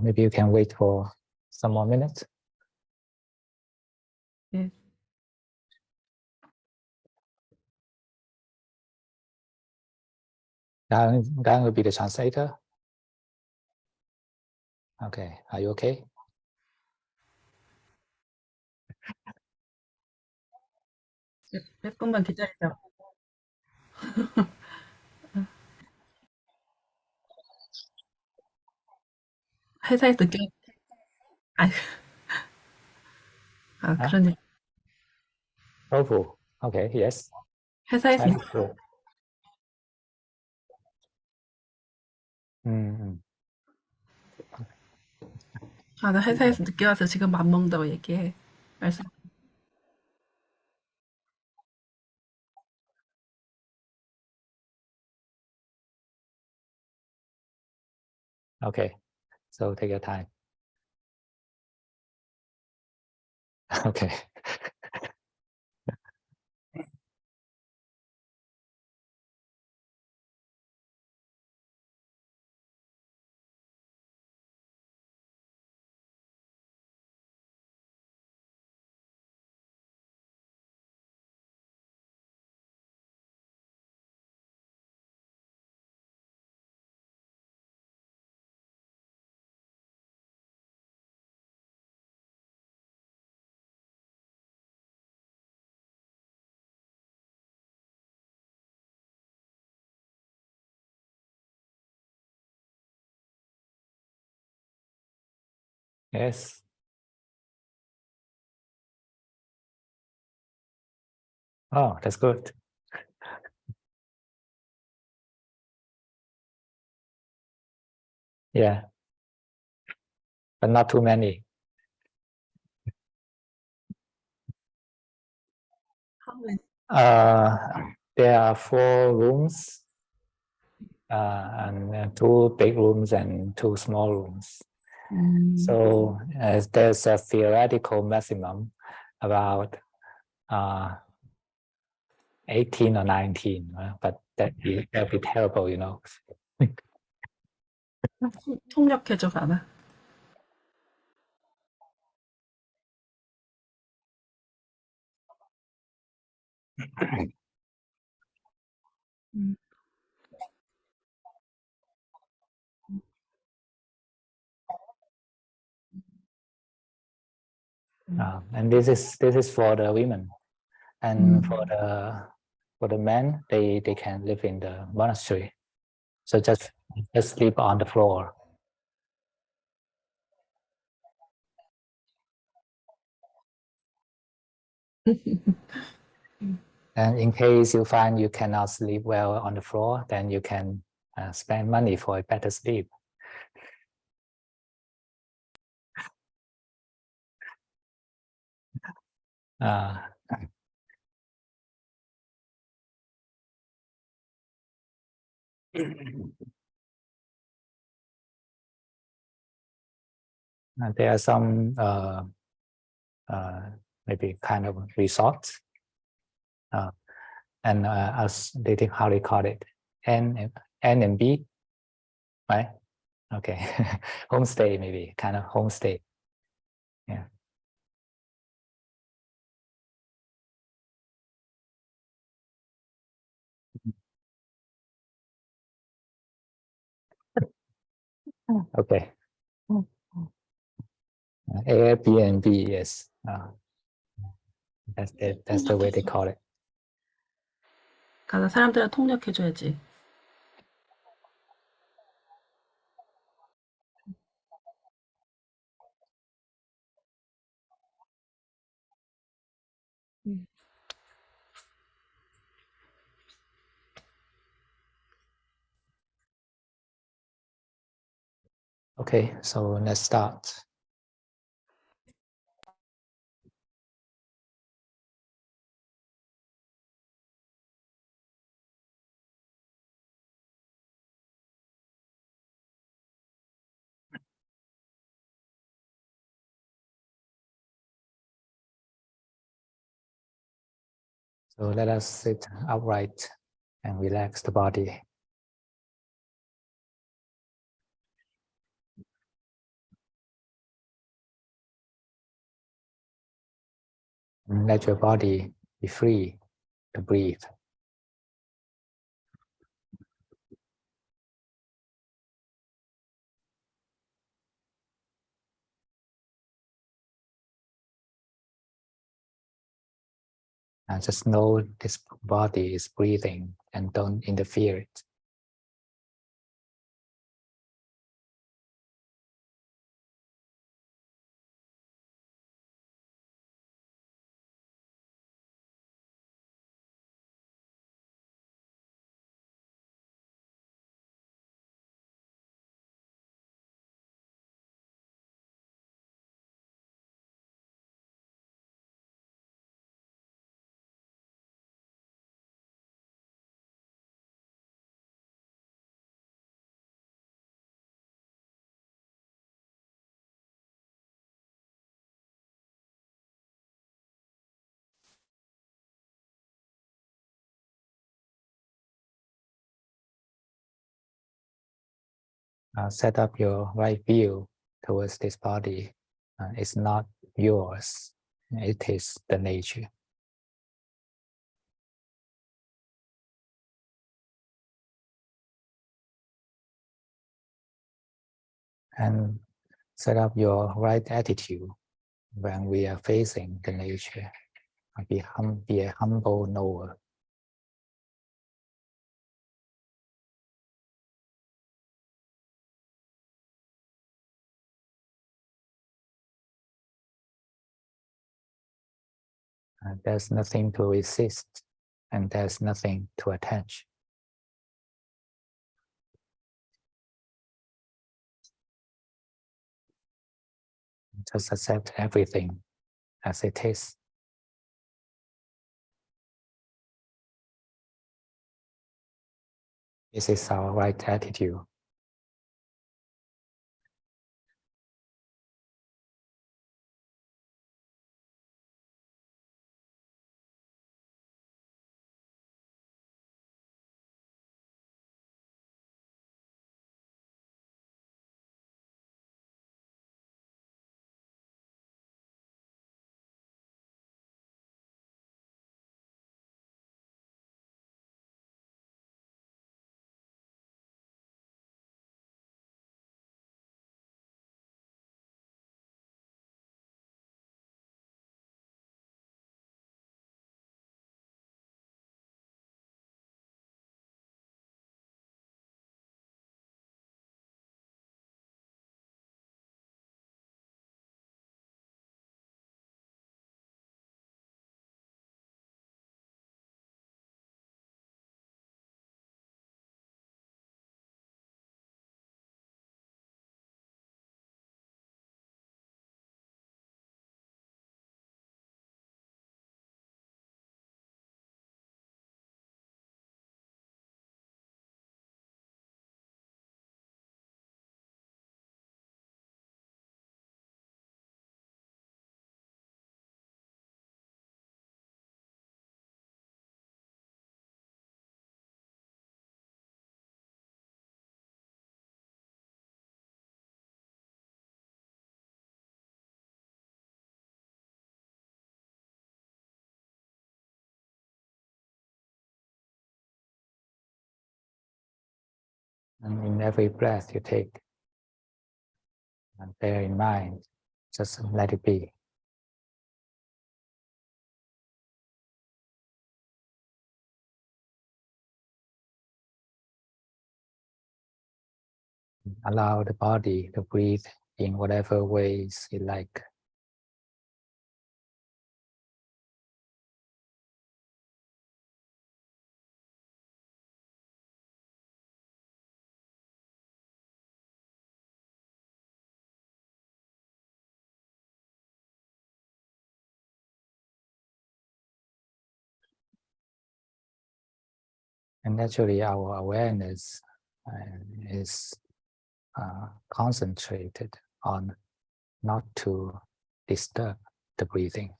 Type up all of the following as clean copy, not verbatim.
Maybe you can wait for some more minutes. 예. Gang will be the translator. Okay, are you okay? 몇 분만 기다리자. 회사에서 늦게. 그러네. Oh, okay, yes. 회사에서 That's good. 나 회사에서 늦게 와서 지금 밥 먹는다고 얘기해. 말씀. Okay, so take your time. Okay. Yes. Oh, that's good. Yeah, but not too many. How many? There are 4 rooms, and 2 big rooms and 2 small rooms. So there's a theoretical maximum about 18 or 19, but that'd be terrible, you know. 통역해줘, 가나? And this is for the women, and for the men, they can live in the monastery. So just sleep on the floor. And in case you find you cannot sleep well on the floor, then you can spend money for a better sleep. There are some maybe kind of resorts, and as they think how they call it, N and B, right? Okay, homestay, maybe kind of homestay. Yeah. Okay. Airbnb, yes. That's the way they call it. 가나 사람들은 통역해줘야지. Okay, so let's start. So let us sit upright and relax the body. And let your body be free to breathe. And just know this body is breathing and don't interfere it. Set up your right view towards this body. It's not yours. It is the nature. And set up your right attitude when we are facing the nature. Be a humble knower. There's nothing to resist, and there's nothing to attach. Just accept everything as it is. This is our right attitude. And in every breath you take, and bear in mind, just let it be. Allow the body to breathe in whatever ways you like. And naturally, our awareness is concentrated on not to disturb the breathing.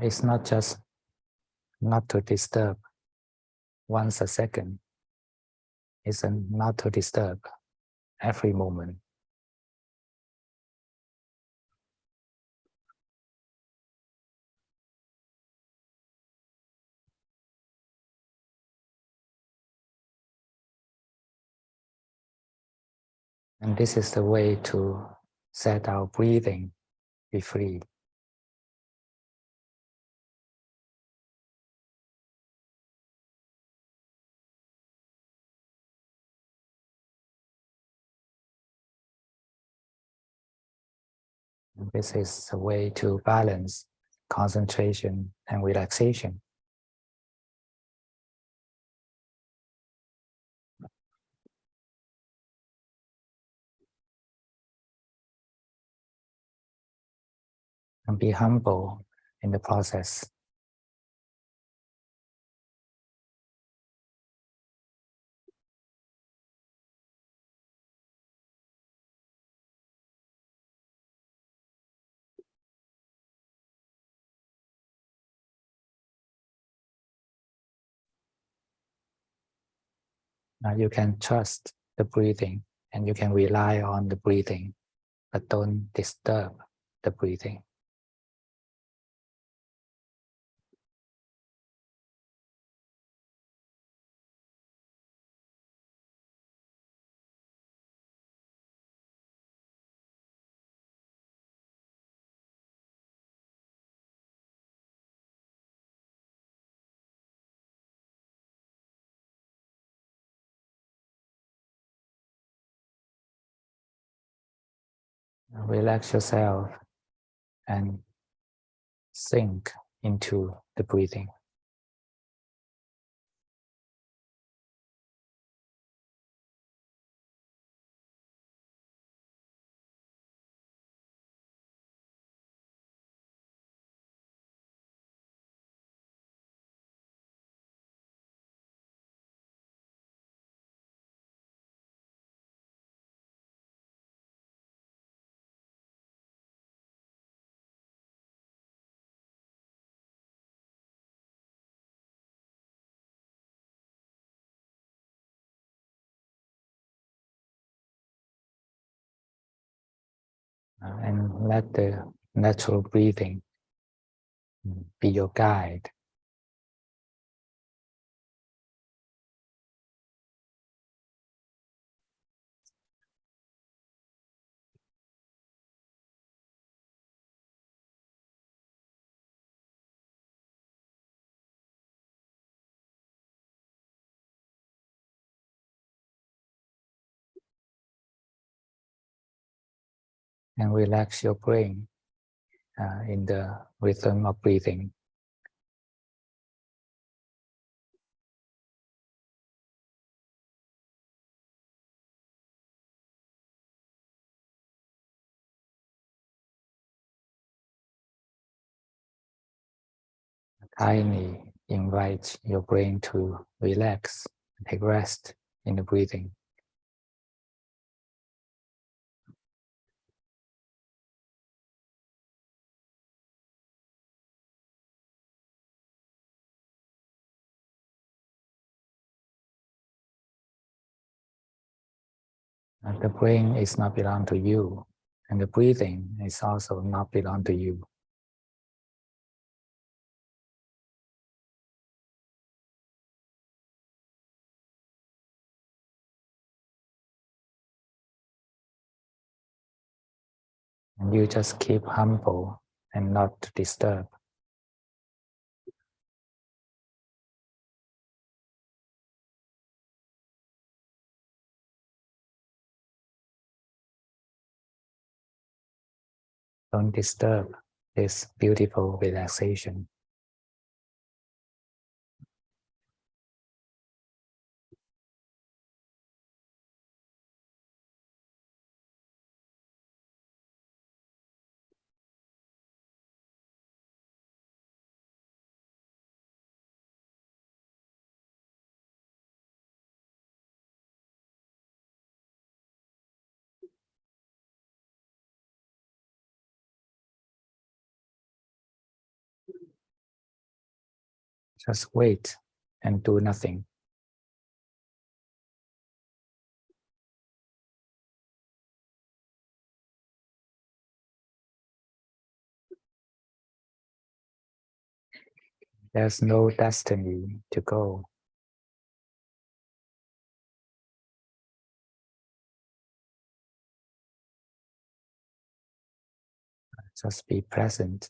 It's not just not to disturb once a second. It's not to disturb every moment. And this is the way to set our breathing be free. And this is a way to balance concentration and relaxation. And be humble in the process. Now you can trust the breathing and you can rely on the breathing, but don't disturb the breathing. Relax yourself and sink into the breathing. And let the natural breathing be your guide. And relax your brain in the rhythm of breathing. Kindly invite your brain to relax, take rest in the breathing. And the brain is not belong to you, and the breathing is also not belong to you. And you just keep humble and not to disturb. Don't disturb this beautiful relaxation. Just wait and do nothing. There's no destiny to go. Just be present.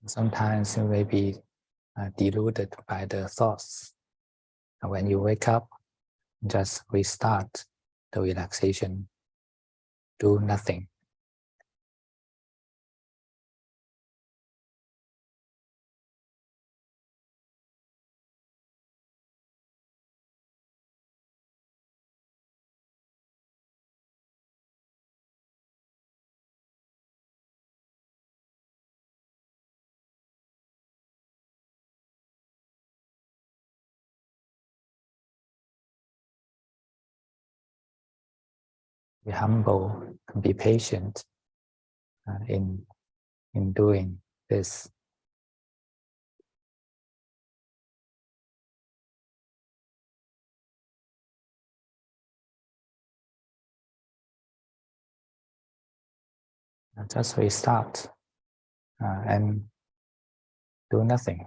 Sometimes you may be deluded by the thoughts. And when you wake up, just restart the relaxation. Do nothing. Be humble and be patient in doing this. Just restart and do nothing.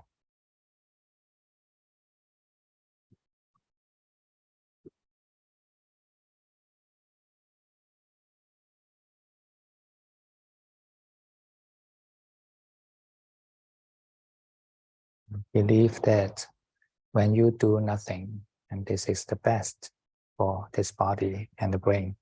Believe that when you do nothing, and this is the best for this body and the brain.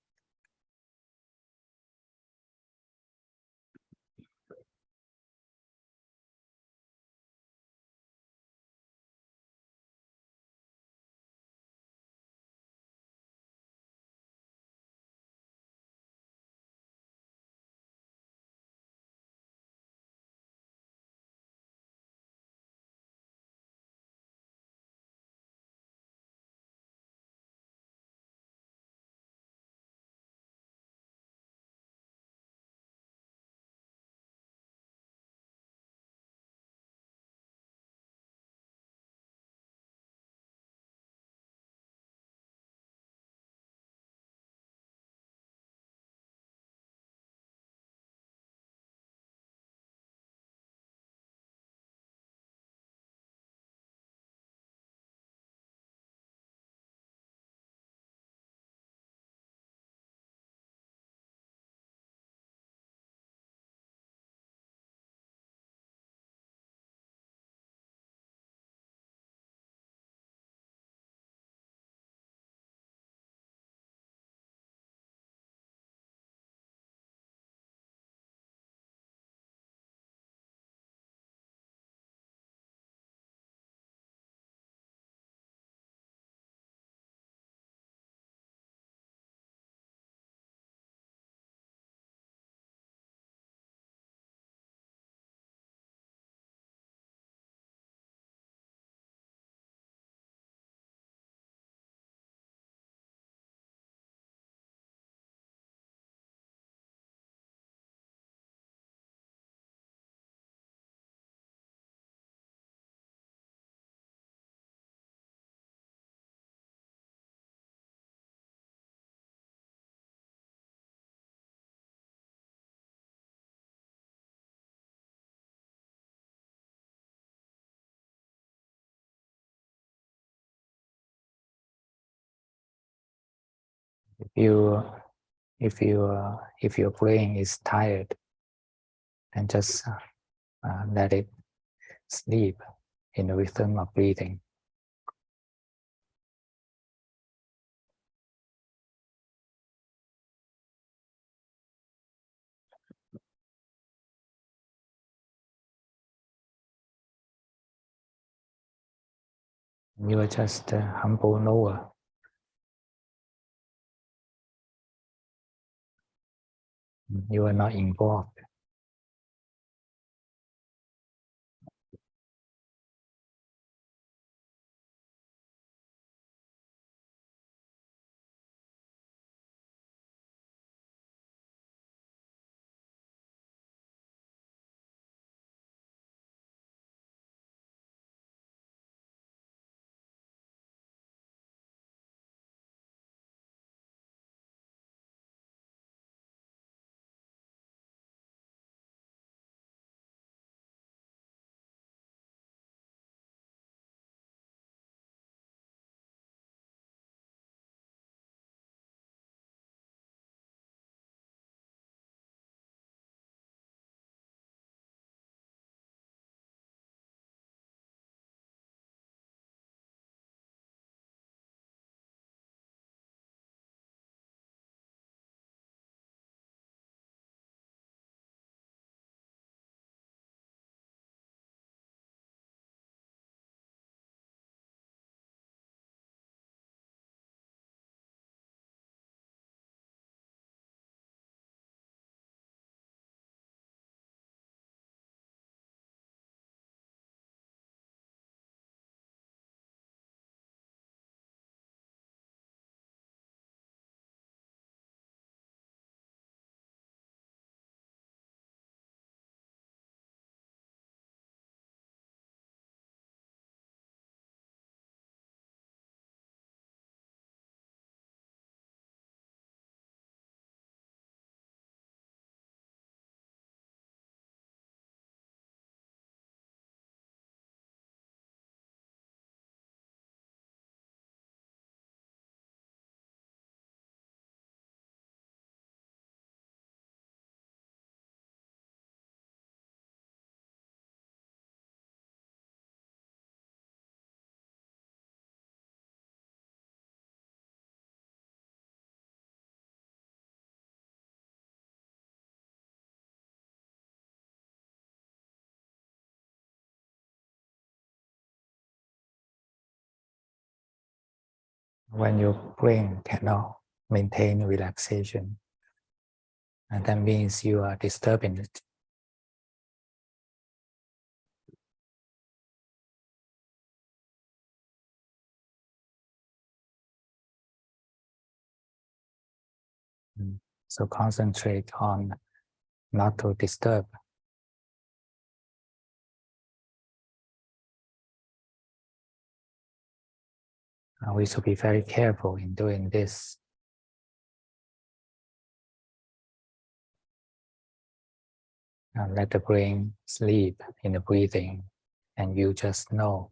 If your brain is tired, then just let it sleep in the rhythm of breathing. You are just a humble knower. You are not involved. When your brain cannot maintain relaxation, and that means you are disturbing it. So concentrate on not to disturb. We should be very careful in doing this. Let the brain sleep in the breathing, and you just know.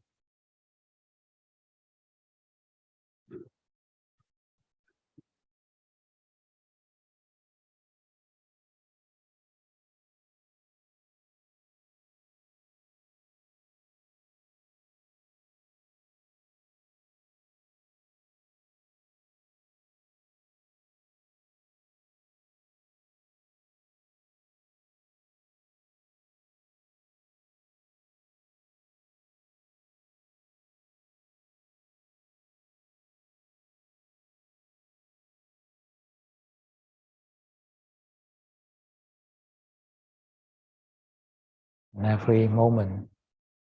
In every moment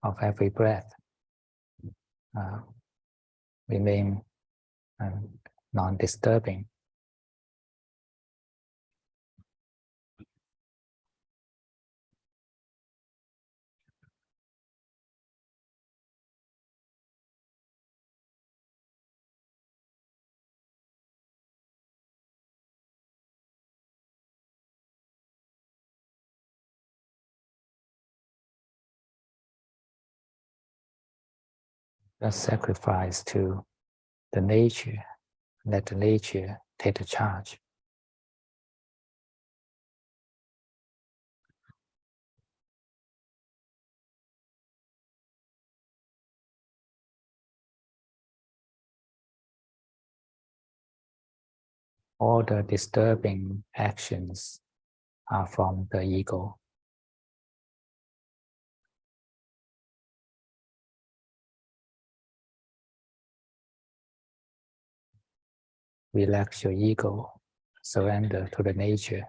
of every breath, remain non-disturbing. Just sacrifice to the nature. Let the nature take the charge. All the disturbing actions are from the ego. Relax your ego, surrender to the nature.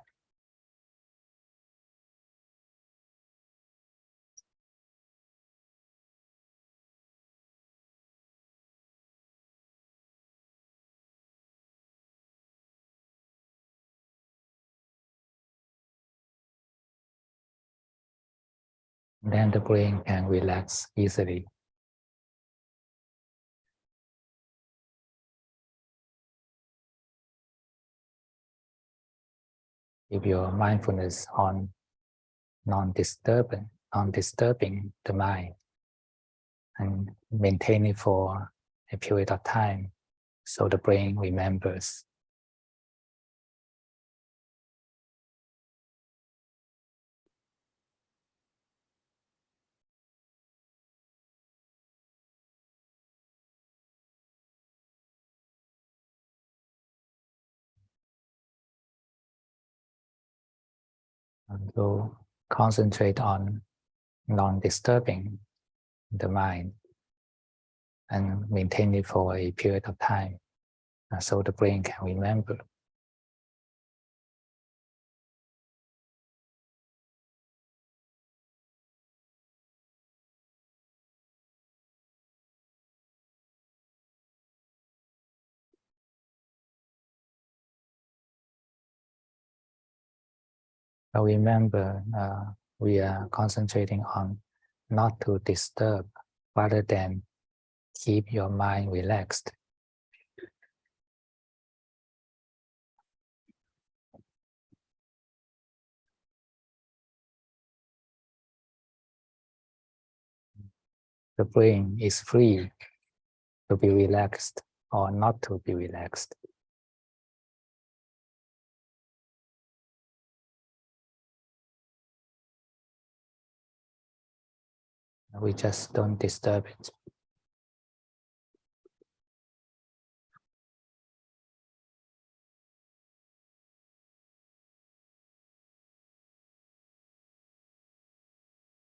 Then the brain can relax easily. If your mindfulness on non-disturbing the mind and maintain it for a period of time so the brain remembers. And so concentrate on non-disturbing the mind and maintain it for a period of time so the brain can remember. But remember, we are concentrating on not to disturb rather than keep your mind relaxed. The brain is free to be relaxed or not to be relaxed. We just don't disturb it.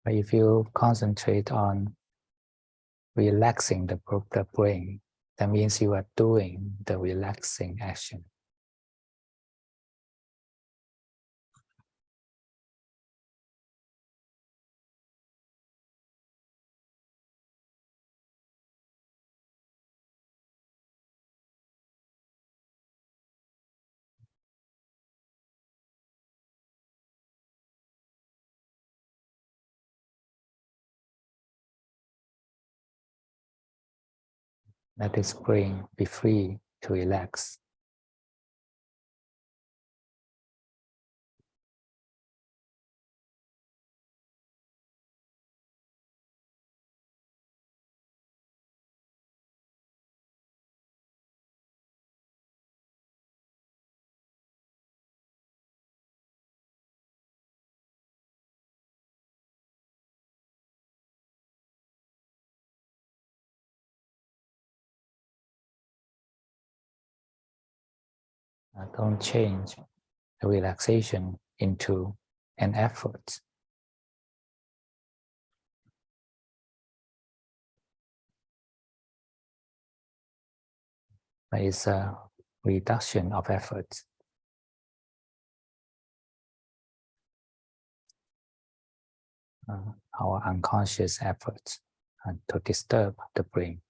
But if you concentrate on relaxing the brain, that means you are doing the relaxing action. Let this brain be free to relax. Don't change the relaxation into an effort. But it's a reduction of effort. Our unconscious effort to disturb the brain.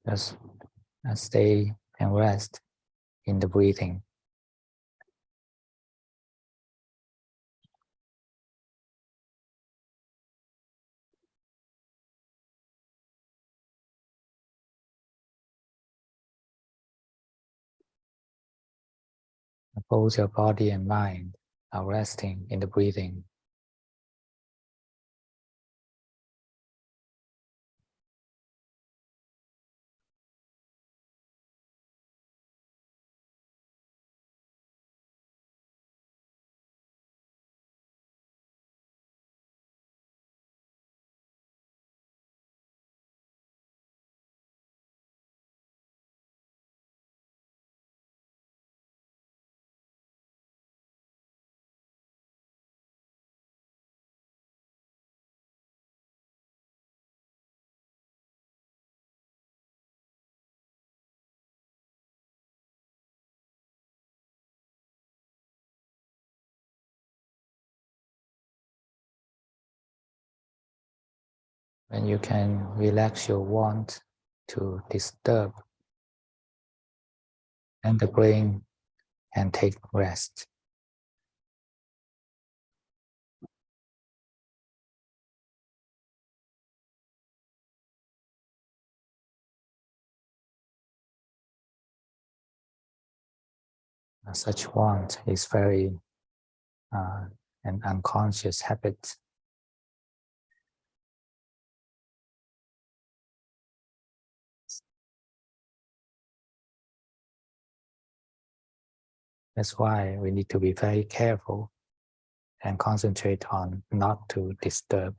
Just stay and rest in the breathing. Both your body and mind are resting in the breathing. When you can relax your want to disturb, and the brain can take rest. Such want is very an unconscious habit. That's why we need to be very careful and concentrate on not to disturb.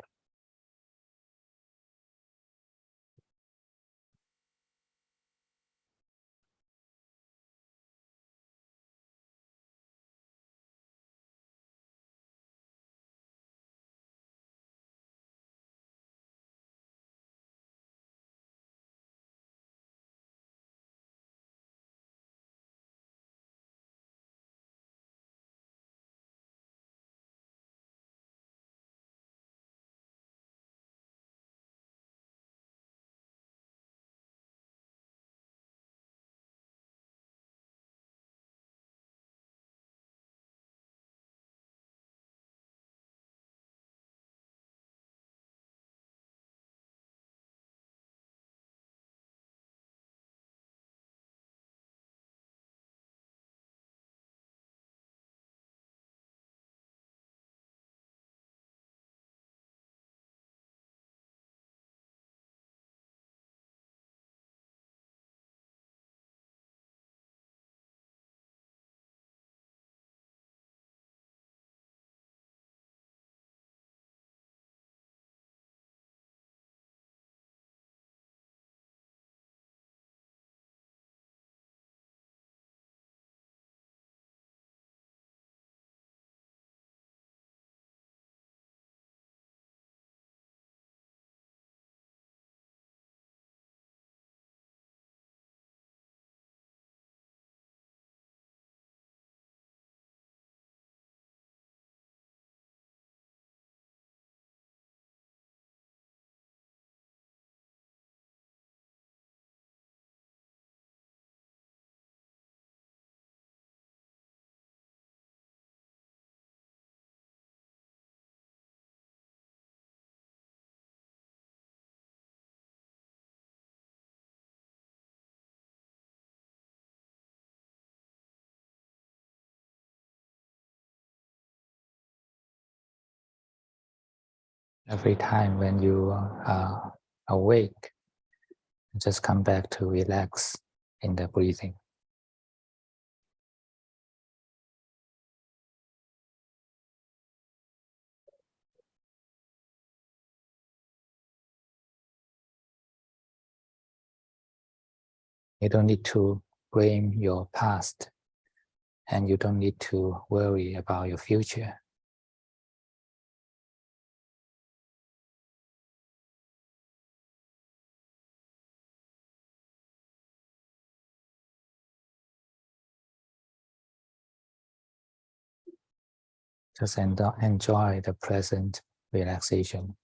Every time when you are awake, just come back to relax in the breathing. You don't need to blame your past, and you don't need to worry about your future. Just enjoy the present relaxation.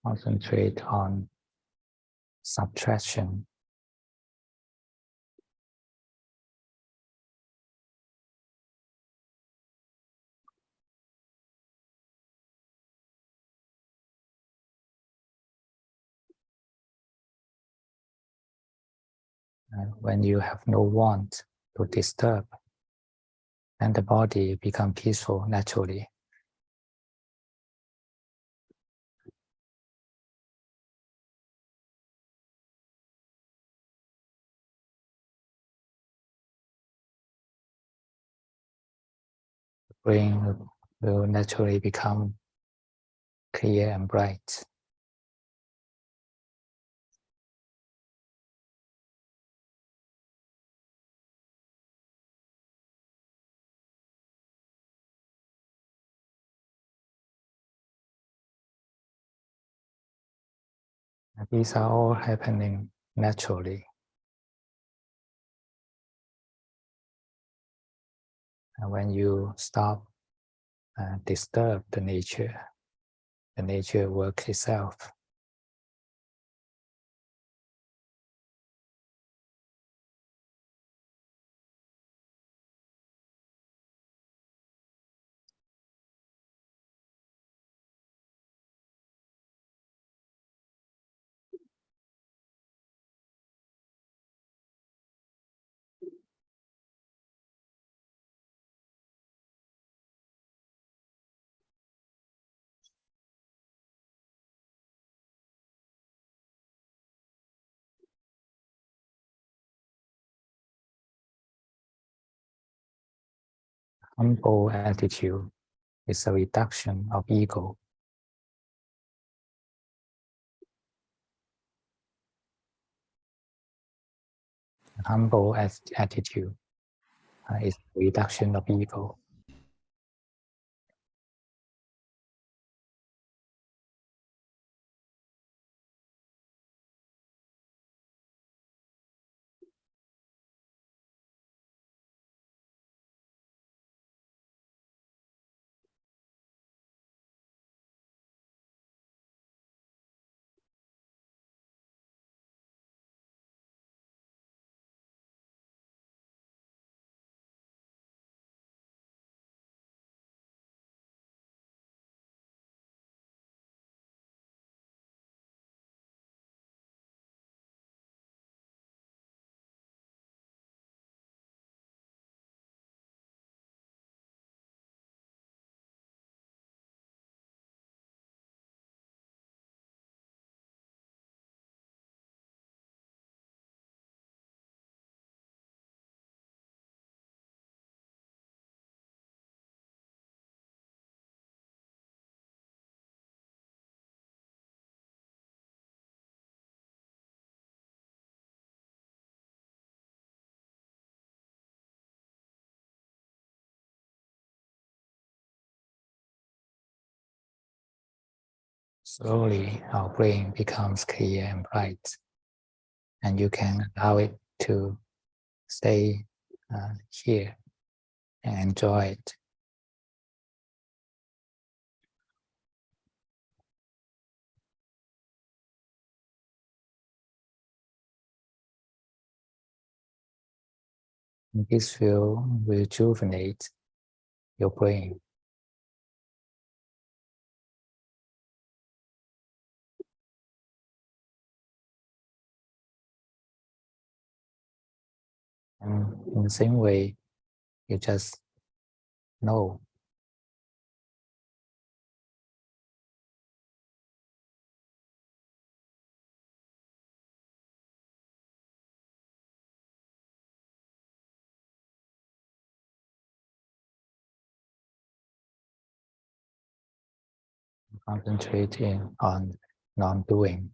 Concentrate on subtraction. When you have no want to disturb, then the body becomes peaceful naturally. The brain will naturally become clear and bright. These are all happening naturally. And when you stop disturb the nature works itself. Humble attitude is a reduction of ego. Humble attitude is reduction of ego. Slowly, our brain becomes clear and bright, and you can allow it to stay here and enjoy it. And this will rejuvenate your brain. And in the same way, you just know. Concentrating on non-doing.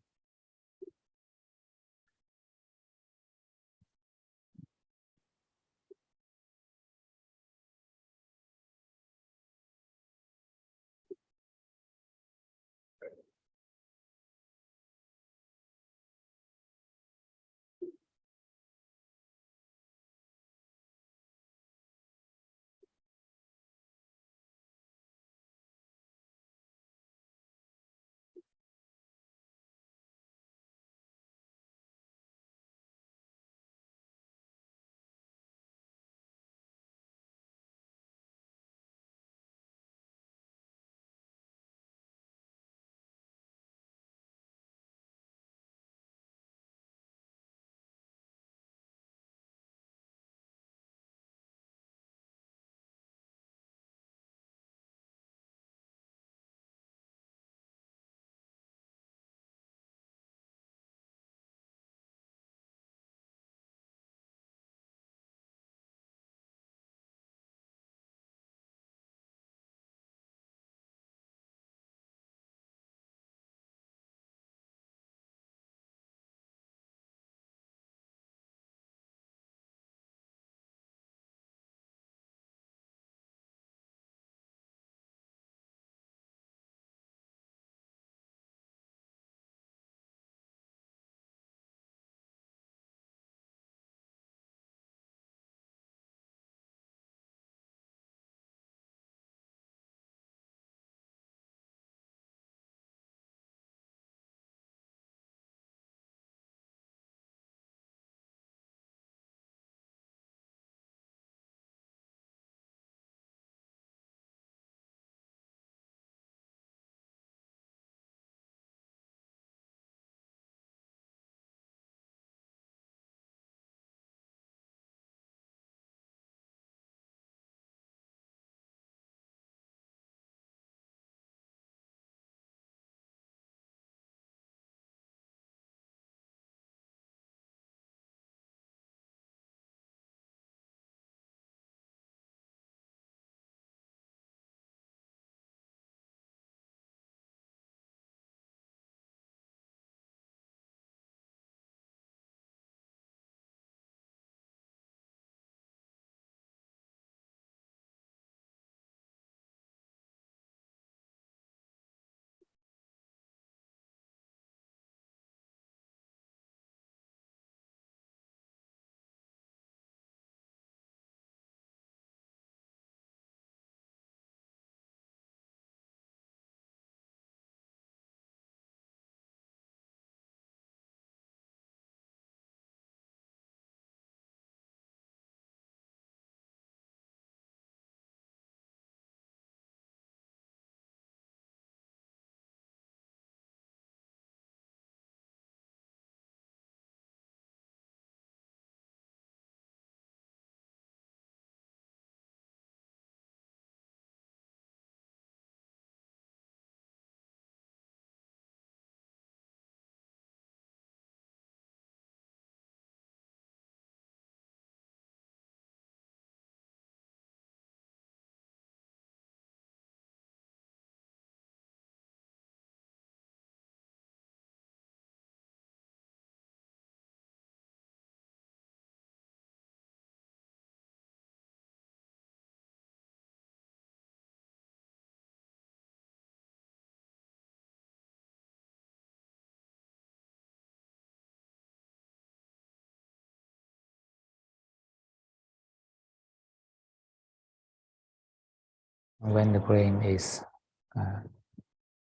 When the brain is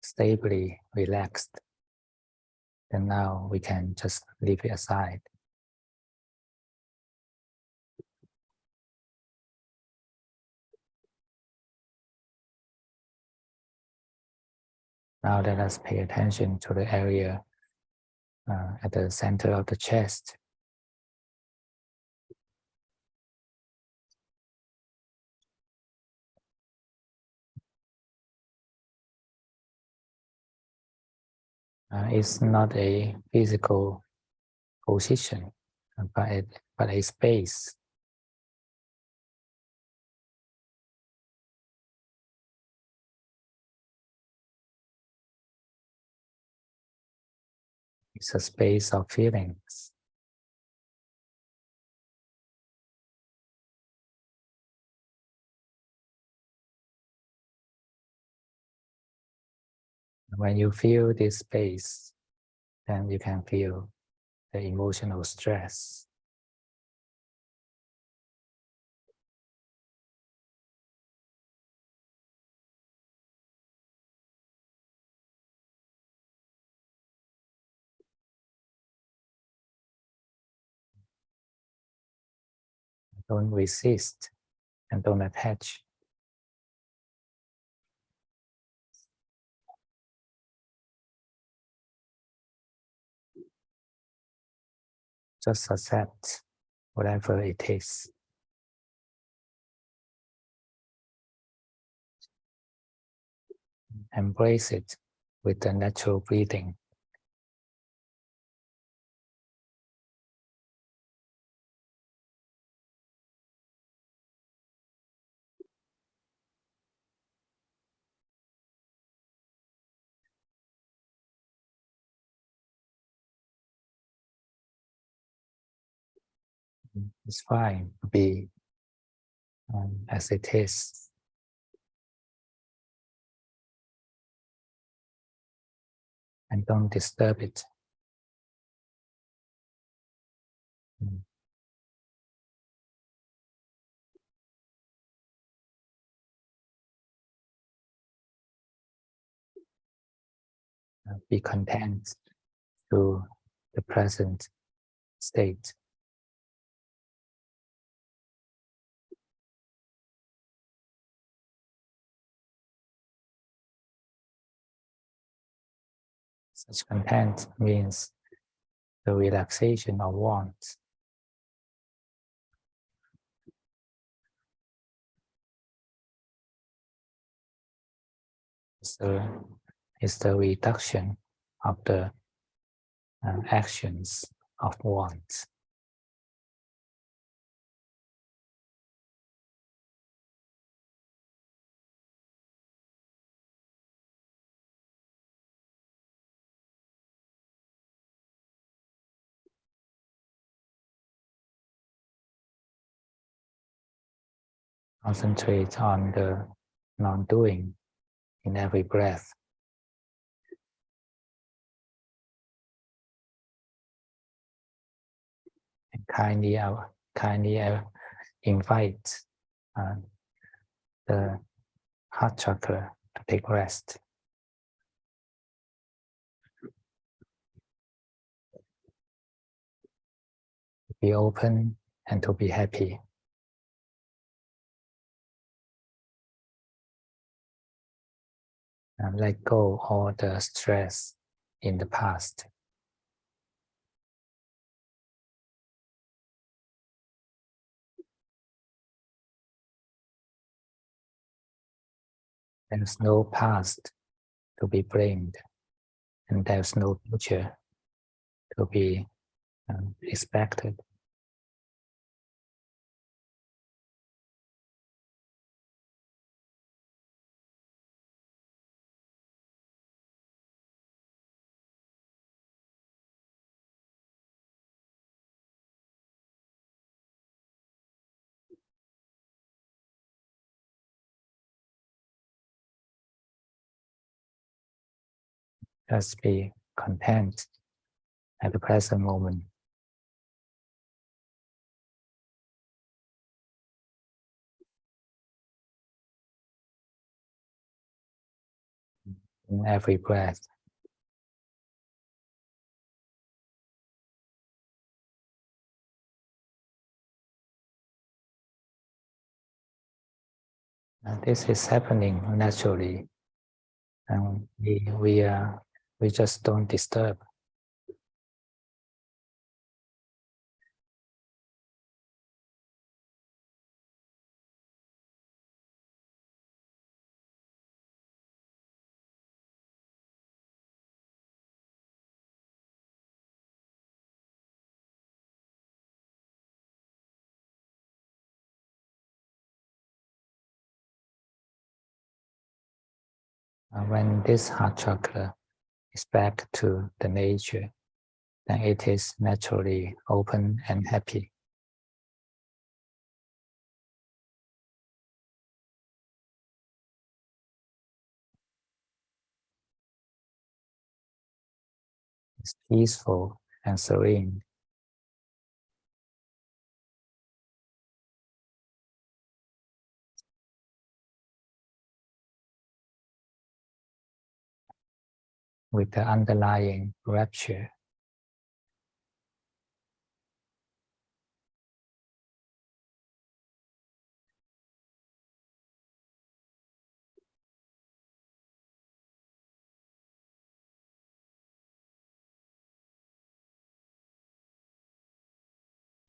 stably relaxed, then now we can just leave it aside. Now let us pay attention to the area at the center of the chest. It's not a physical position, but a space. It's a space of feelings. When you feel this space, then you can feel the emotional stress. Don't resist and don't attach. Just accept whatever it is. Embrace it with the natural breathing. It's fine to be as it is. And don't disturb it. Be content to the present state. Such content means the relaxation of want. It's the reduction of the actions of want. Concentrate on the non-doing in every breath. And kindly invite the heart chakra to take rest. To be open and to be happy. And let go all the stress in the past. There's no past to be blamed, and there's no future to be expected. Just be content at the present moment. in every breath. And this is happening naturally, and we just don't disturb. When this heart chakra is back to the nature, then it is naturally open and happy. It's peaceful and serene. With the underlying rapture.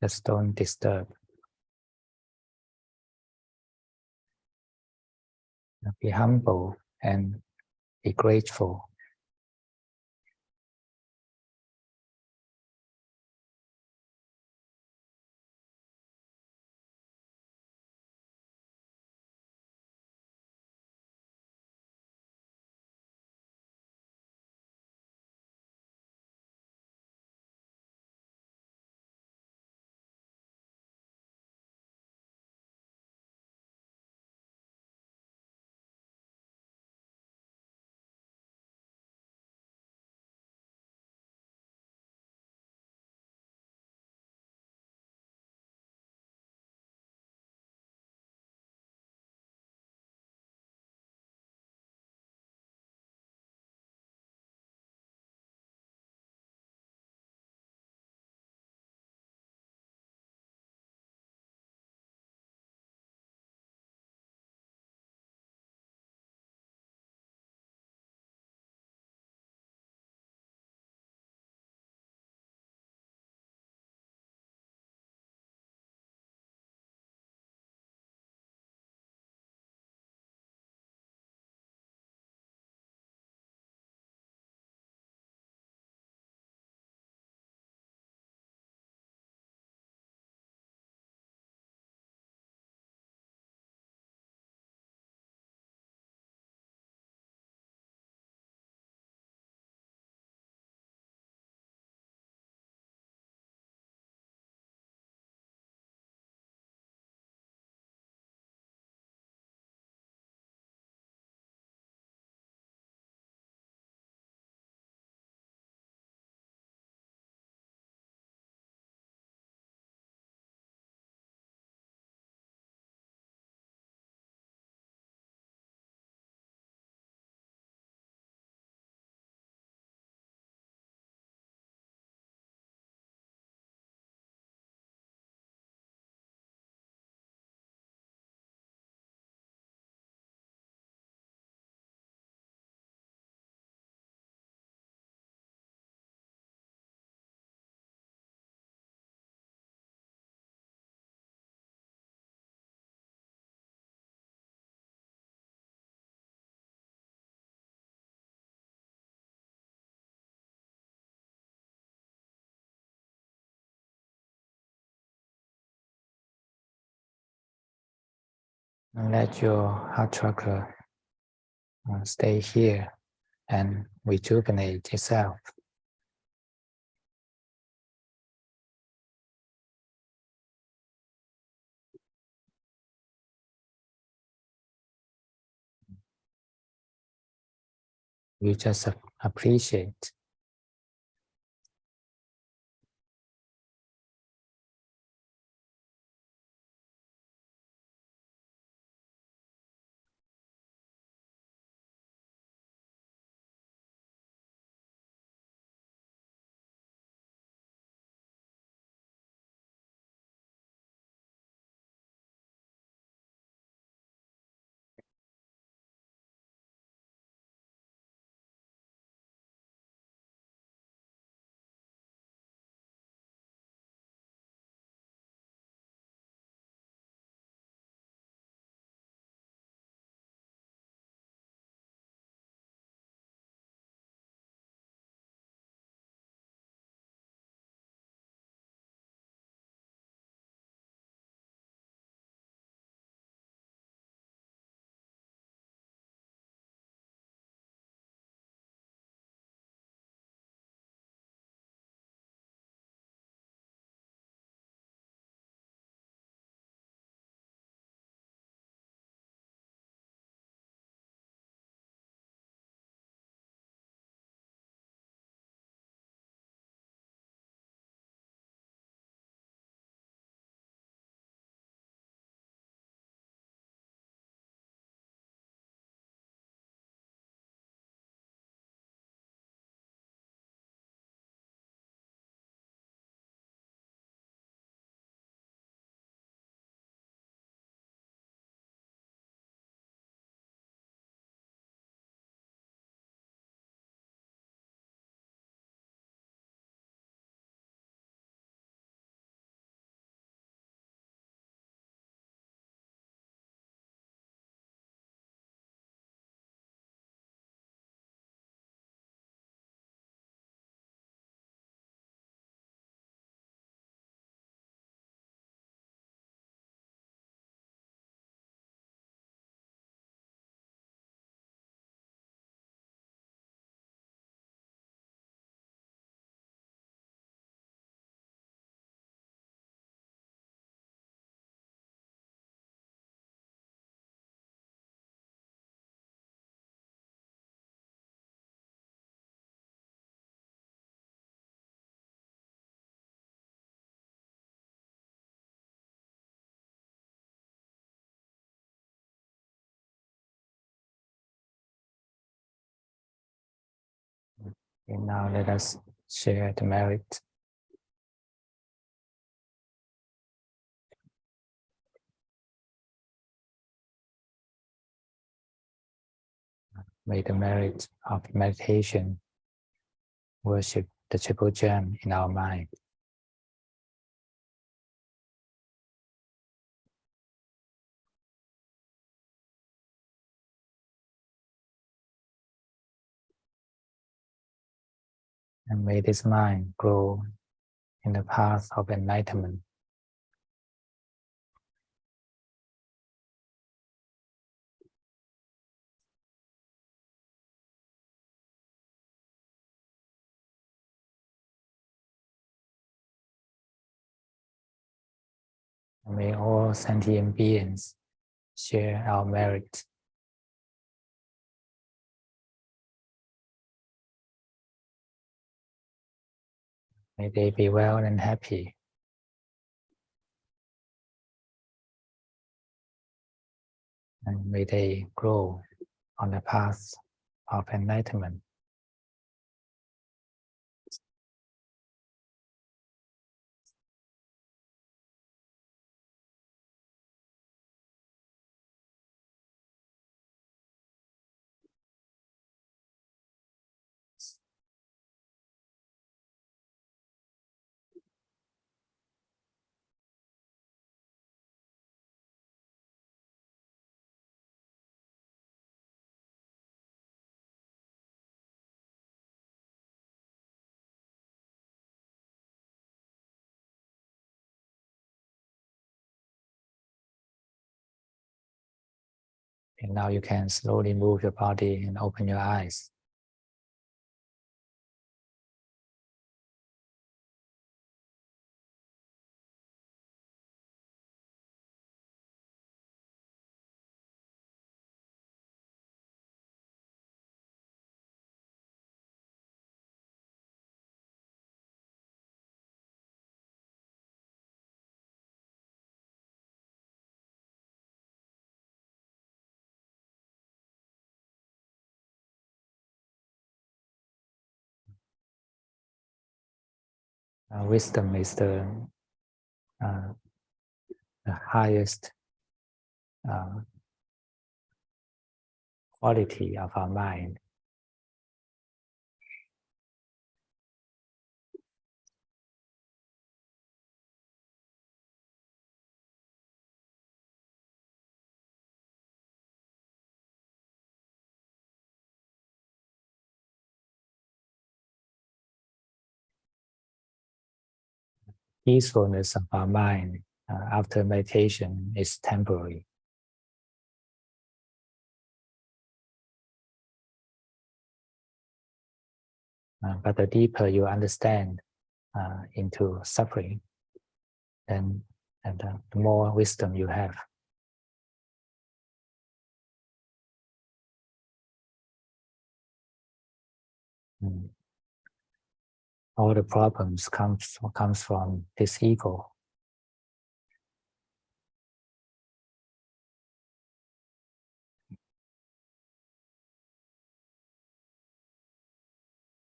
Just don't disturb. Be humble and be grateful. And let your heart chakra stay here and rejuvenate itself. You just appreciate. Okay, now let us share the merit. May the merit of meditation worship the triple gem in our mind. And may this mind grow in the path of enlightenment. And may all sentient beings share our merit. May they be well and happy. And may they grow on the path of enlightenment. And now you can slowly move your body and open your eyes. Wisdom is uh, the highest quality of our mind. Peacefulness of our mind after meditation is temporary. But the deeper you understand into suffering, then the more wisdom you have. All the problems comes from this ego.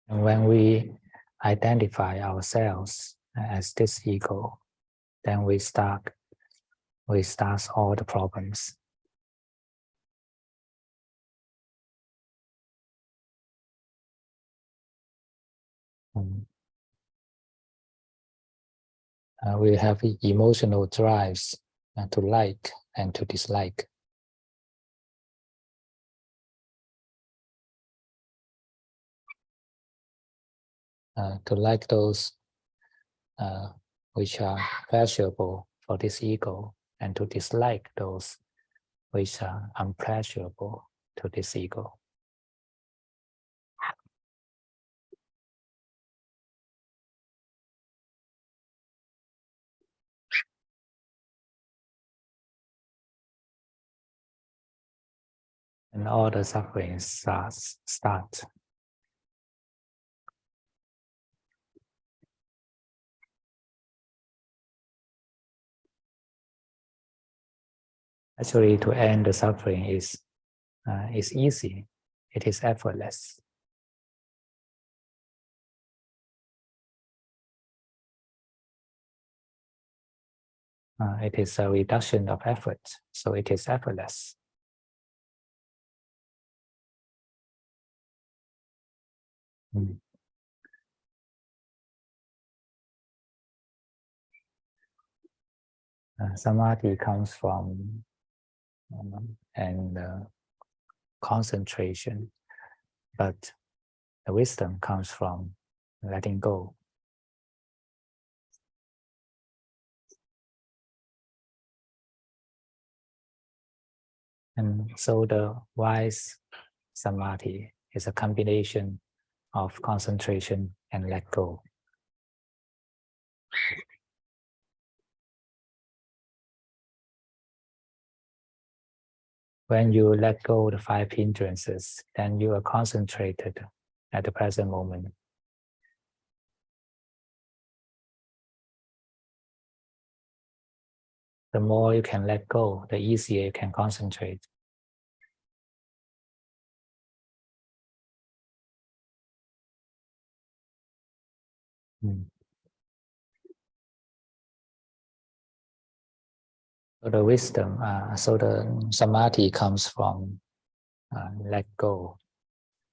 And when we identify ourselves as this ego, then we start all the problems. We have emotional drives to like and to dislike. To like those which are pleasurable for this ego, and to dislike those which are unpleasurable to this ego. And all the sufferings start. Actually, to end the suffering is easy. It is effortless. it is a reduction of effort, so it is effortless. Samadhi comes from concentration, but the wisdom comes from letting go. And so the wise Samadhi is a combination of concentration and let go. When you let go the 5 hindrances, then you are concentrated at the present moment. The more you can let go, the easier you can concentrate. So the wisdom, so the Samadhi comes from let go.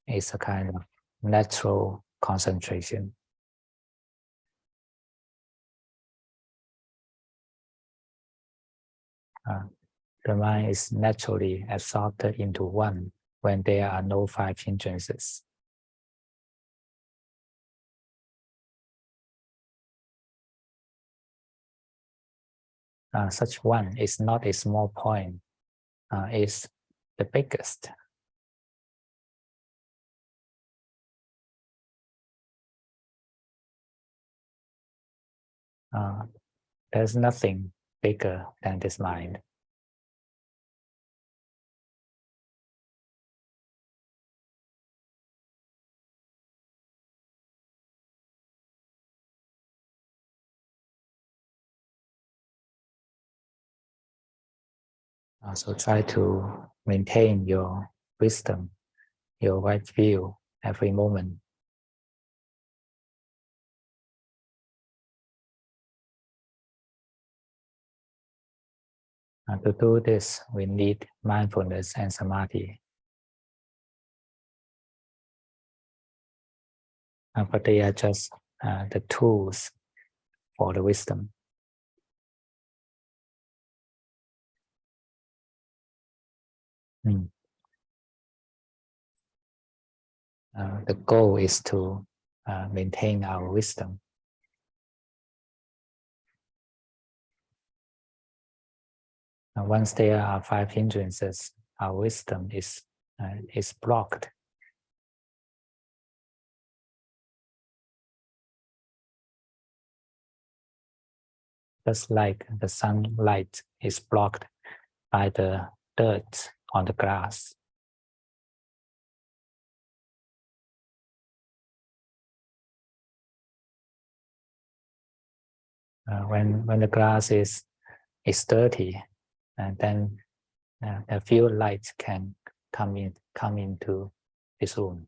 It's a kind of natural concentration. The mind is naturally absorbed into one when there are no 5 hindrances. Such one is not a small point, it's the biggest. There's nothing bigger than this mind. So try to maintain your wisdom, your right view every moment. To do this, we need mindfulness and samadhi. But they are just the tools for the wisdom. The goal is to maintain our wisdom. Once there are 5 hindrances, our wisdom is blocked. Just like the sunlight is blocked by the dirt on the grass. When the grass is dirty, and then a few lights can come into this room.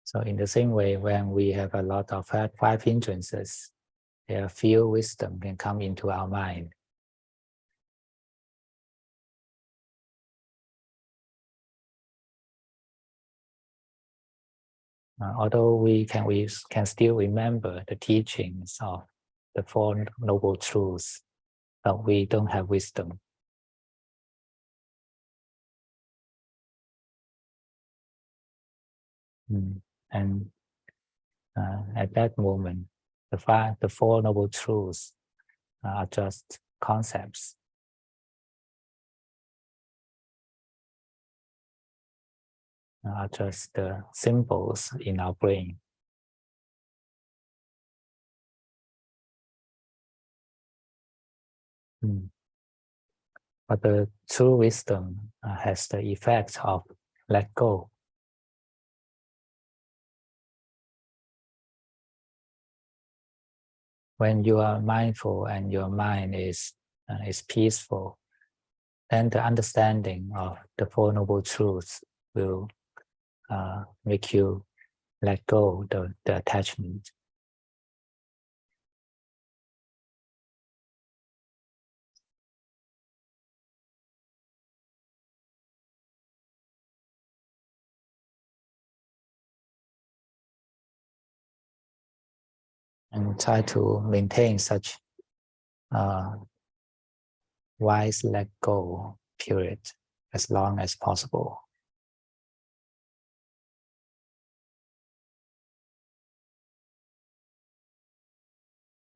So in the same way, when we have a lot of 5 hindrances, there are few wisdom can come into our mind. Although we can still remember the teachings of the 4 Noble Truths, but we don't have wisdom. And at that moment, the 4 Noble Truths are just concepts. Are just symbols in our brain. But the true wisdom has the effect of let go. when you are mindful and your mind is peaceful, then the understanding of the Four Noble Truths will make you let go the attachment. And try to maintain such wise let go period as long as possible.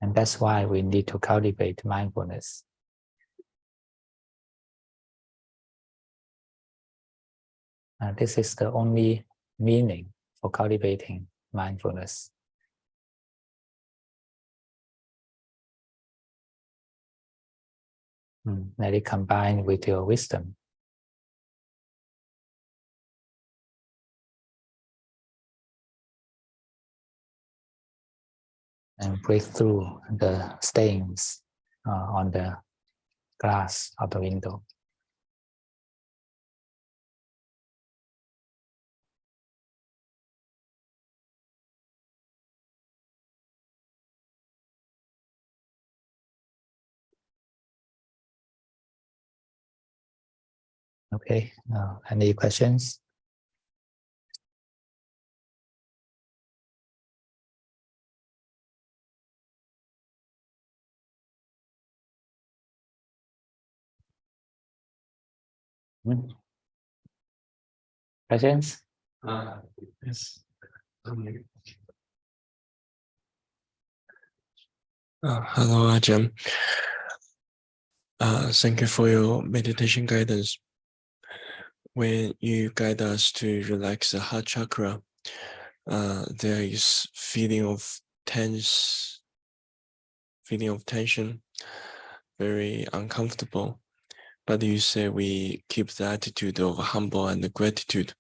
And that's why we need to cultivate mindfulness. This is the only meaning for cultivating mindfulness. Let it combine with your wisdom. And break through the stains on the glass of the window. Okay, any questions? Questions? Yes. Hello, Ajahn. Thank you for your meditation guidance. When you guide us to relax the heart chakra, there is feeling of tension, very uncomfortable. But you say we keep the attitude of humble and gratitude.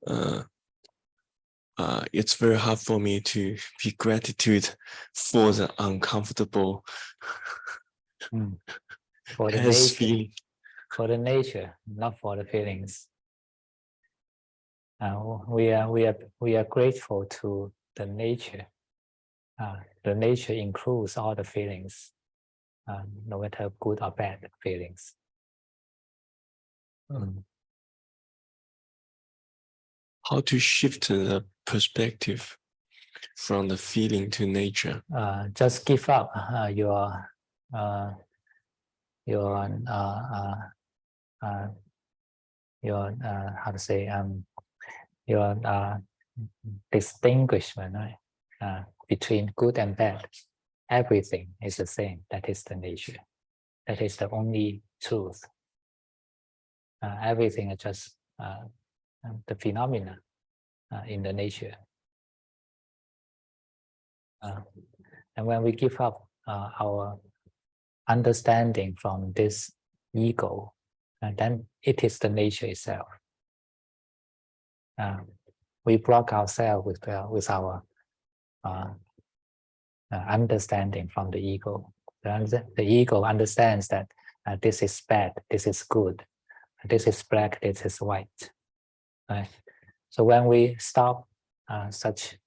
It's very hard for me to be gratitude for the uncomfortable For the nature, feeling. For the nature, not for the feelings. We are grateful to the nature. The nature includes all the feelings, no matter good or bad feelings. How to shift the perspective from the feeling to nature? Just give up your how to say your distinguishment, right? Between good and bad. Everything is the same. That is the nature. That is the only truth. Everything is just the phenomena in the nature. And when we give up our understanding from this ego, then it is the nature itself. We block ourselves with our understanding from the ego. The ego understands that this is bad, this is good, this is black, this is white. Right? So when we stop such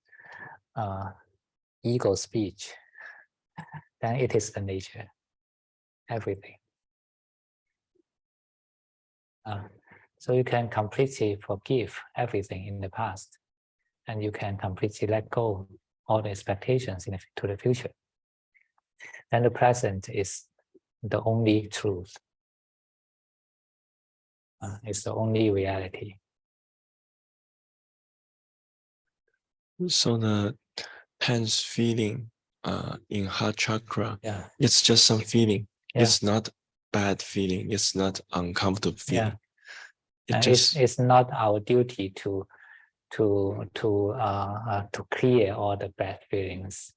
ego speech, then it is the nature, everything. So you can completely forgive everything in the past, and you can completely let go all the expectations to the future. Then the present is the only truth. It's the only reality. So the tense feeling in heart chakra, it's just some feeling. It's not bad feeling. It's not uncomfortable feeling. It's not our duty to clear all the bad feelings.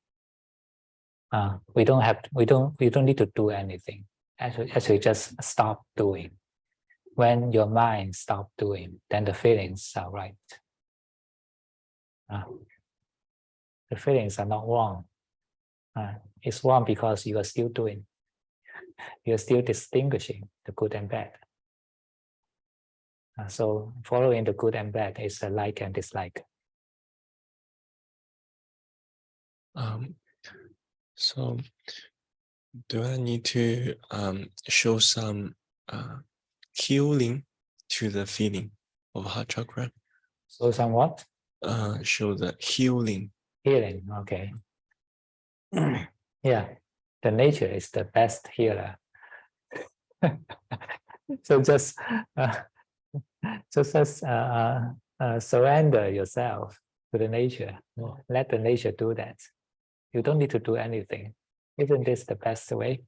We don't need to do anything. Actually just stop doing. When your mind stops doing, then the feelings are right. The feelings are not wrong. It's wrong because you are still doing. You are still distinguishing the good and bad. So following the good and bad is a like and dislike. So do I need to show some healing to the feeling of heart chakra? So some what? Show the healing. Healing, okay. Yeah, the nature is the best healer. So just surrender yourself to the nature. Let the nature do that. You don't need to do anything. Isn't this the best way?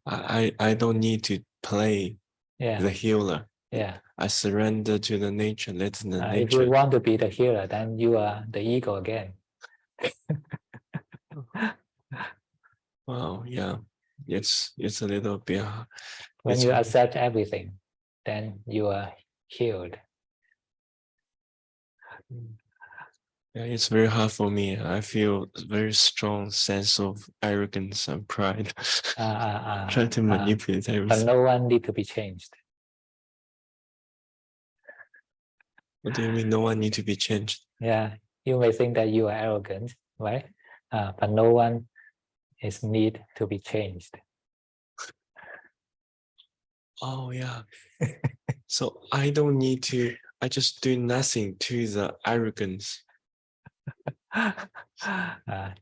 I don't need to play the healer. Yeah. I surrender to the nature. Let the nature. If you want to be the healer, then you are the ego again. Wow, yeah. It's a little bit. When you accept everything, then you are healed. Yeah, it's very hard for me. I feel a very strong sense of arrogance and pride. Trying to manipulate everything. But no one need to be changed. What do you mean no one need to be changed? Yeah, you may think that you are arrogant, right? But no one is need to be changed. Oh, yeah. So I don't need to, I just do nothing to the arrogance.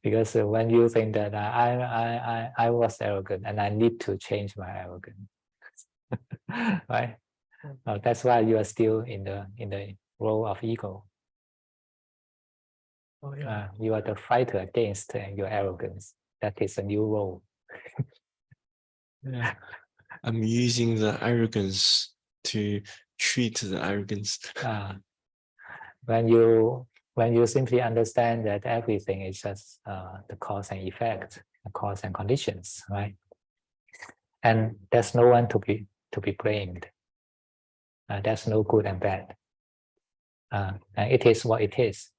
Because when you think that I was arrogant and I need to change my arrogance, right? That's why you are still in the role of ego. Oh, yeah. You are the fighter against your arrogance. That is a new role. Yeah. I'm using the arrogance to treat the arrogance. When you simply understand that everything is just the cause and effect, the cause and conditions, right? And there's no one to be blamed. There's no good and bad. And it is what it is.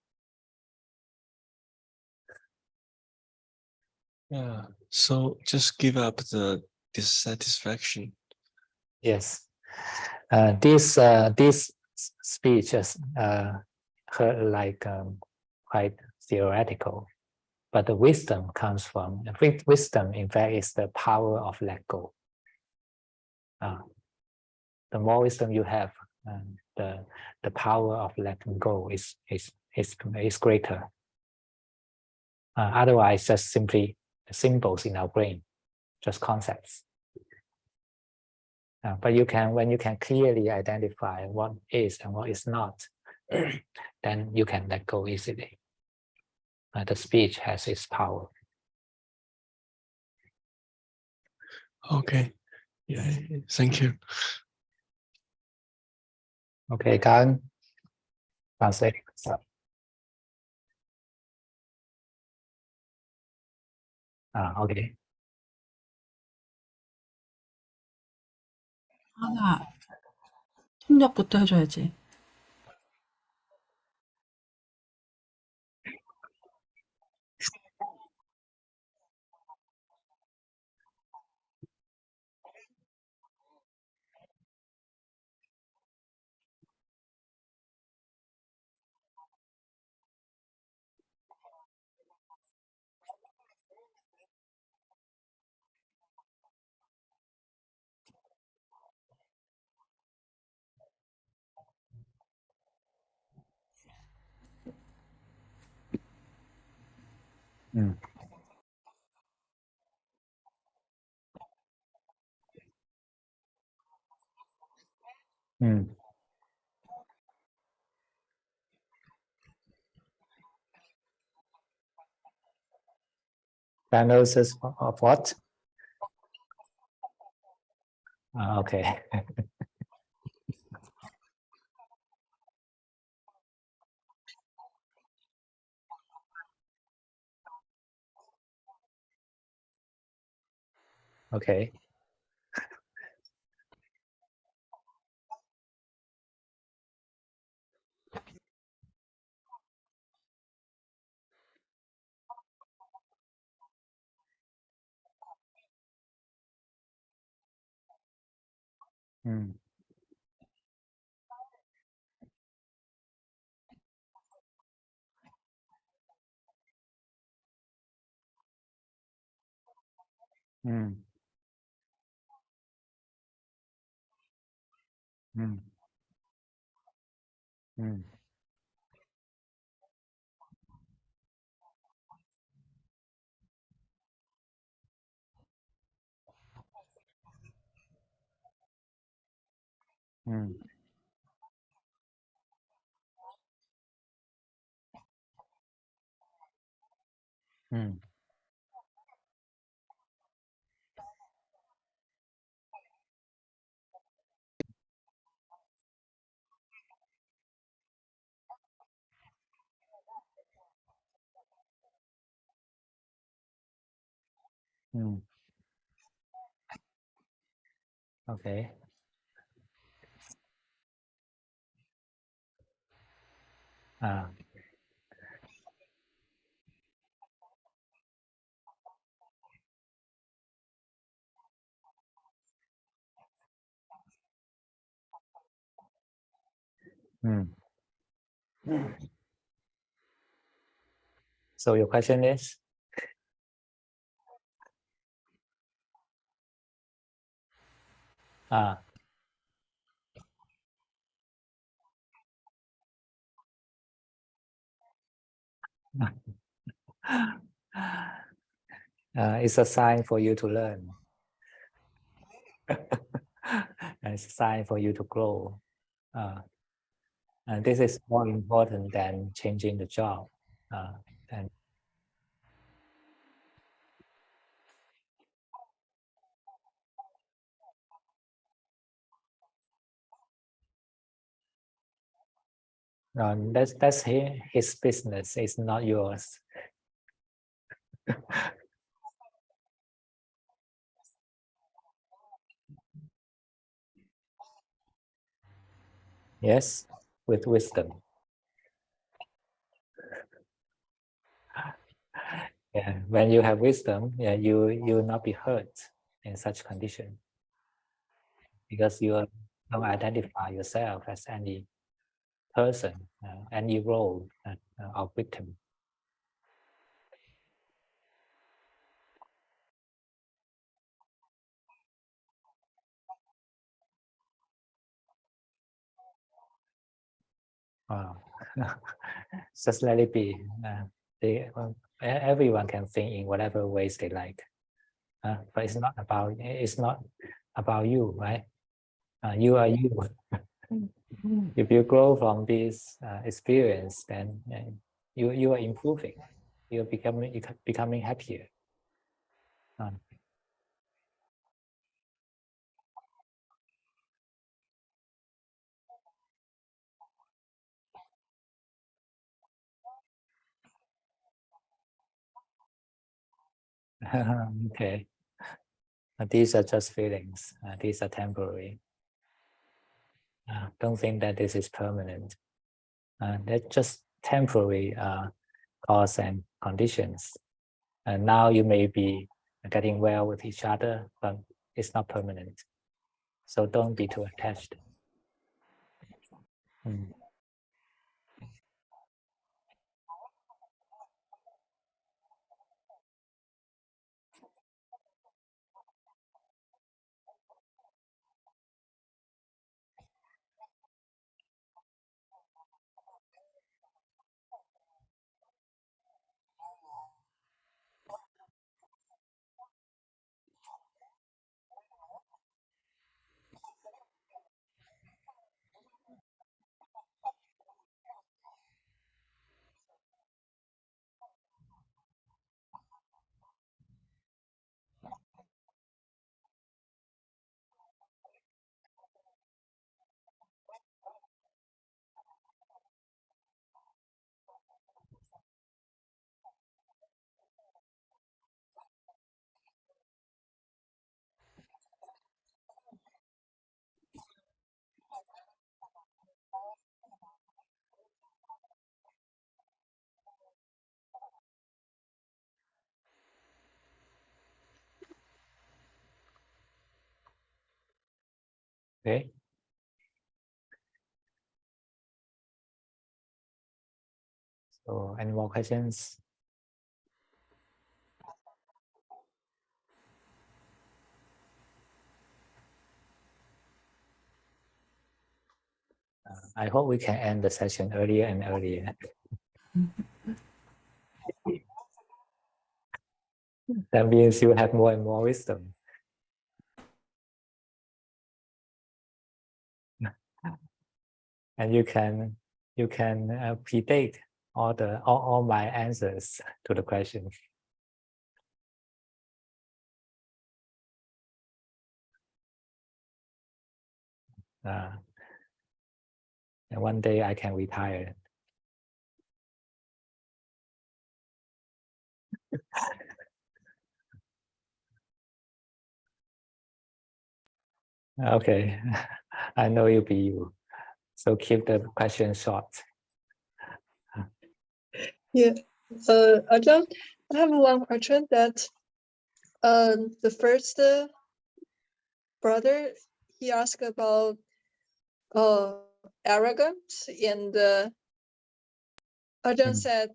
Yeah. So just give up the dissatisfaction. Yes. This speech is heard like quite theoretical, but the wisdom comes from wisdom. In fact, is the power of let go. The more wisdom you have, the power of letting go is greater. Otherwise, just simply symbols in our brain, just concepts. But when you can clearly identify what is and what is not, then you can let go easily. The speech has its power. Okay. Yeah. Thank you. Okay, Karen, translate. Okay. 하나, 통역부터 해줘야지. Diagnosis of what? Okay. Okay. Mm. Mm. Mm. Mm. Mm. Mm. Mm. Okay. Ah. Mm. So your question is? Ah. It's a sign for you to learn. And it's a sign for you to grow. And this is more important than changing the job. And that's his business. It's not yours. Yes, with wisdom. Yeah, when you have wisdom, yeah, you will not be hurt in such condition because you don't identify yourself as any person, any role of victim. Just let it be. Everyone can think in whatever ways they like, but it's not about you, right? You are you. If you grow from this experience, then you are improving. You're becoming happier. Okay. These are just feelings. These are temporary. Don't think that this is permanent. They're just temporary cause and conditions. And now you may be getting well with each other, but it's not permanent. So don't be too attached. Mm. Okay. So, any more questions? I hope we can end the session earlier and earlier. That means you have more and more wisdom. And you can predict all my answers to the question. And one day I can retire. Okay, I know you'll be you. So keep the question short. Yeah, Ajahn, I have one question that the first brother, he asked about arrogance, and Ajahn said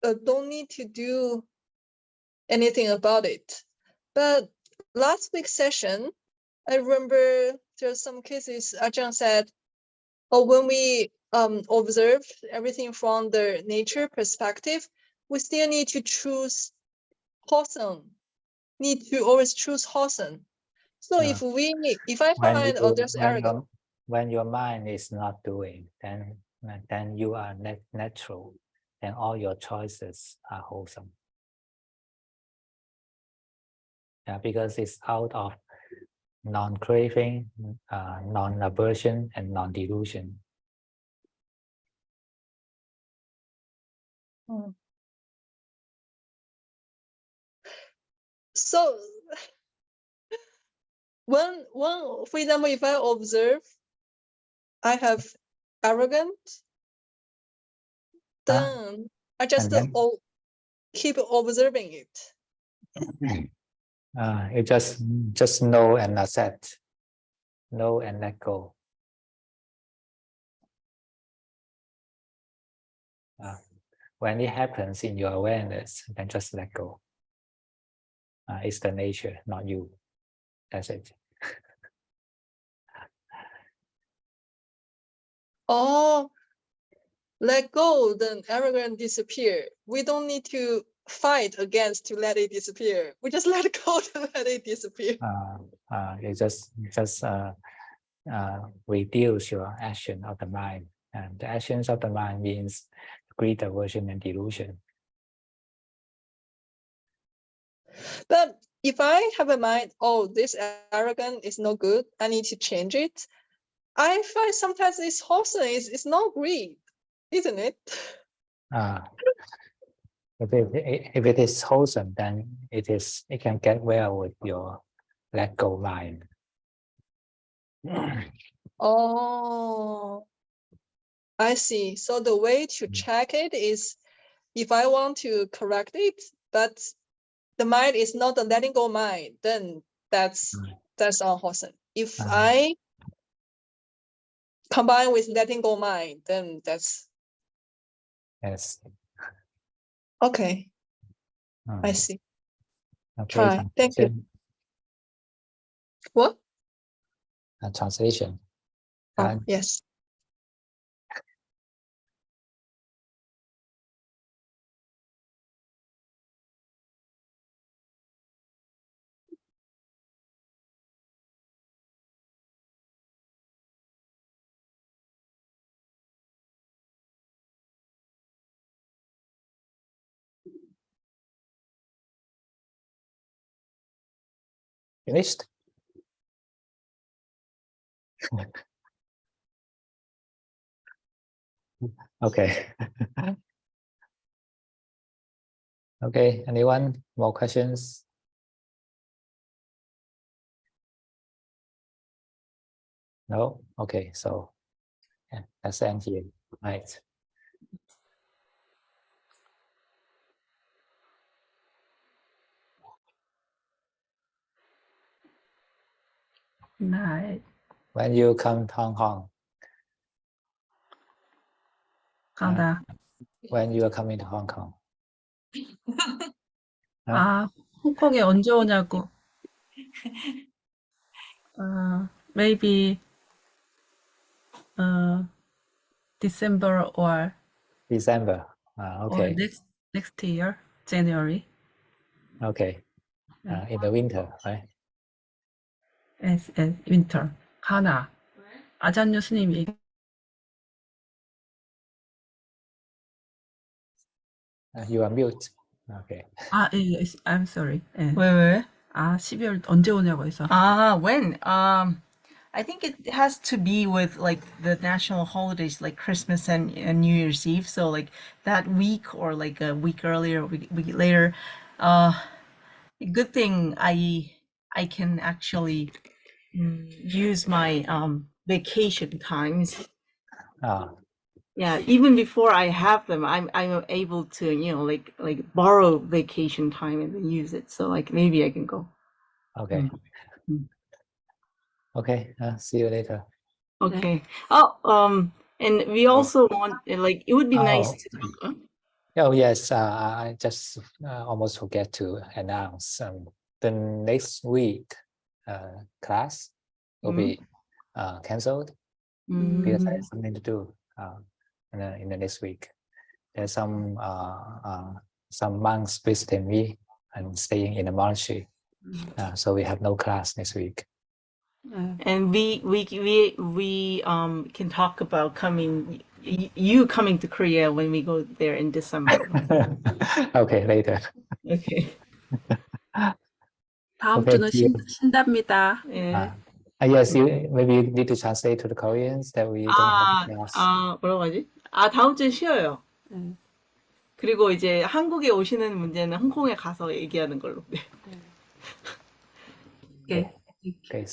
don't need to do anything about it. But last week's session, I remember there's some cases Ajahn said, when we observe everything from the nature perspective, we still need to choose wholesome. Need to always choose wholesome. So if I find there's arrogance, when your mind is not doing, then you are natural, and all your choices are wholesome. Yeah, because it's out of non-craving, non-aversion, and non-delusion. So when for example, if I observe I have arrogance, then I just keep observing it. You just know and accept, know and let go. When it happens in your awareness, then just let go. It's the nature, not you. That's it. Oh, let go, then arrogance disappear. We don't need to fight against to let it disappear. We just let go to let it disappear. You just reduce your action of the mind, and the actions of the mind means greed, aversion, and delusion. But if I have a mind, this arrogance is no good, I need to change it, I find sometimes it's wholesome, it's not greed, isn't it? If it is wholesome, then it can get well with your let go mind. Oh, I see. So the way to check it is, if I want to correct it, but the mind is not a letting go mind, then that's unwholesome. If I combine with letting go mind, then that's Yes. okay. I see. Okay. Try. Thank you. What? Translation. Yes. Finished? Okay. Okay, anyone? More questions? No? Okay, so yeah, let's end here. Right. Night. when you come to Hong Kong, 가다. when you are coming to Hong Kong. 아, 홍콩에 언제 오냐고. Maybe December or December. or Okay. next year, January. Okay. In the winter, right? As winter. 가나. 아잔유 스님이 You are mute. Okay. 예, I'm sorry. 예. 왜? 12월 언제 오냐고 해서. When? I think it has to be with like the national holidays like Christmas and New Year's Eve. So like that week or like a week earlier, week later. Good thing I can actually use my vacation times. Yeah, even before I have them, I'm able to, you know, like borrow vacation time and then use it. So like maybe I can go. Okay. Okay. See you later. Okay. And we also want like it would be nice to talk. Oh yes. I just almost forget to announce the next week class will be cancelled because I have something to do in the next week. There's some monks visiting me and staying in a monastery, so we have no class next week. And we can talk about you coming to Korea when we go there in December. Okay, later. Okay. 다음 Okay, 주는 see you. 쉰답니다. 예. Yes, maybe you need to translate to the Koreans that we don't have class. 뭐라고 하지? 다음 주에 쉬어요. 그리고 이제 한국에 오시는 문제는 홍콩에 가서 얘기하는 걸로. 네. 오케이. Okay.